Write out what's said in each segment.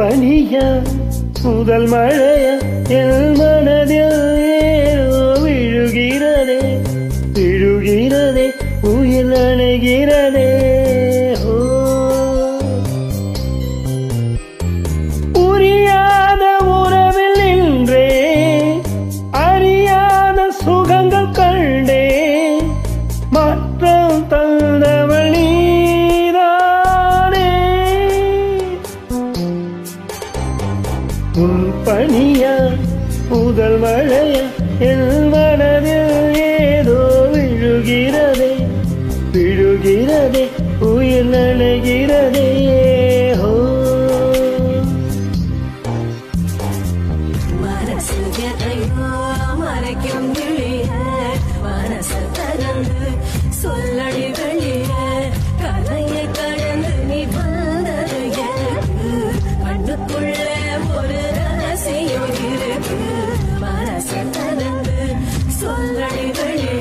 பனியா முதல் மழையா என் மனதில் ஏதோ விழுகிறதே விழுகிறதே உயிர் நனைகிறதே. புரியாத உறவில் நின்றே அறியாத சுகங்கள் கண்டே மாற்றம் தந்தவள் நீதானே. உன் பனியா முதல் மழையா என் மனதில் ஏதோ விழுகிறதே விழுகிறதே உயிர் நனைகிறதே. மறைக்கும் மனச தரந்து சொல்லடி வெளிய கதையை கடந்து நீ வந்தது எனக்கு கண்ணுக்குள்ள ஒரு ரகசியம் இருக்கு. மனச தரந்து சொல்லடி வெளிய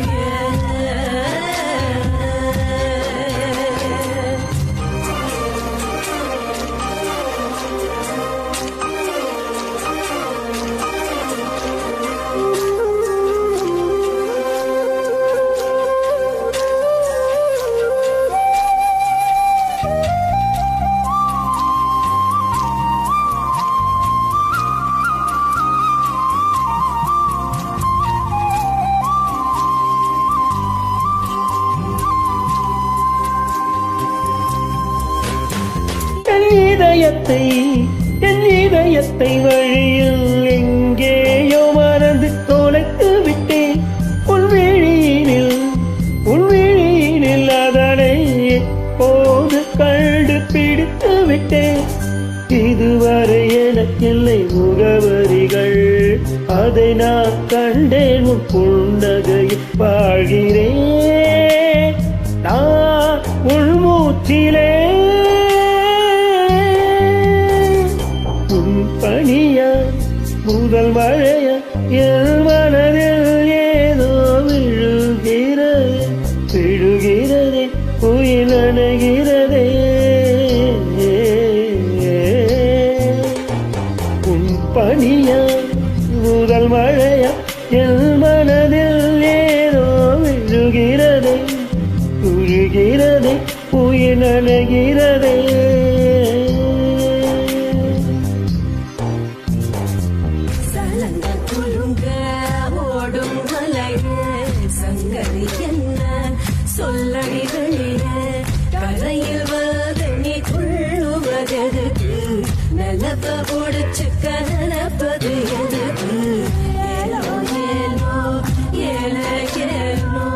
என் இதயத்தை வழியில் எங்கேயோ மறந்து தொலைத்து விட்டேன். உன் விழியினில் அதனை எப்போது கண்டுபிடித்து விட்டேன். இதுவரை எனக்கில்லை முகவரிகள், அதை நான் கண்டேன் உன் புன்னகையில் வாழ்கிறேன். நான் உள் மூச்சிலே பனியா முதல் மழையா என் மனதில் ஏதோ விழுகிறதே விழுகிறதே உயிர் நனைகிறதே. உன் பனியா முதல் மழையா என் மனதில் ஏதோ விழுகிறதே விழுகிறதே உயிர் நனைகிறதே. ஓடும் மலையே சங்கதி என்ன சொல்லடி வெளிய கரையில் வந்து நீ கொள்ளுவதெதுக்கு நிலப்ப ஒடிச்சுக்க நினைப்பது எதுக்கு. ஏலோ ஏலோ ஏல ஏலோ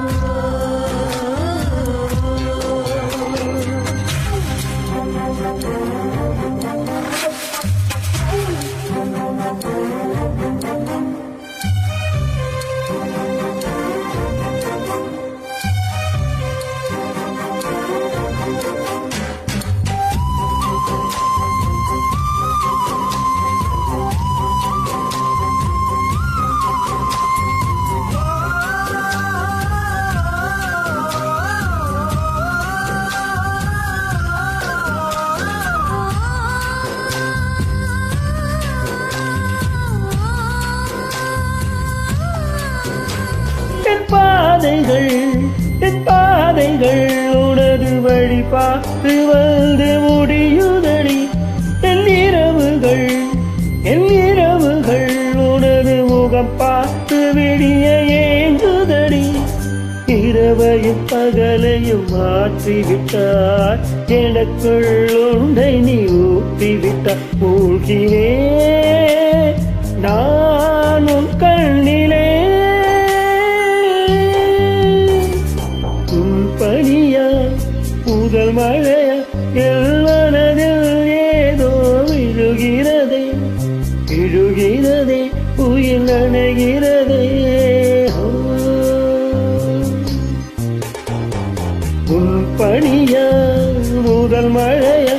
என் பாதைகள் உனது வழி பார்த்து வந்து முடியுதடி. என் இரவுகள் உனது முகம் பார்த்து விடிய ஏங்குதடி. இரவையும் பகலையும் மாற்றிவிட்டார் எனக்குள் உன்னை நீ ஊற்றிவிட்டார். மூழ்கினேன் நான் உன் கண்ணிலே. பனியா முதல் மழையா என் மனதில் ஏதோ விழுகிறதே விழுகிறதே உயிர் நனைகிறதே. உன் பனியா முதல் மழையா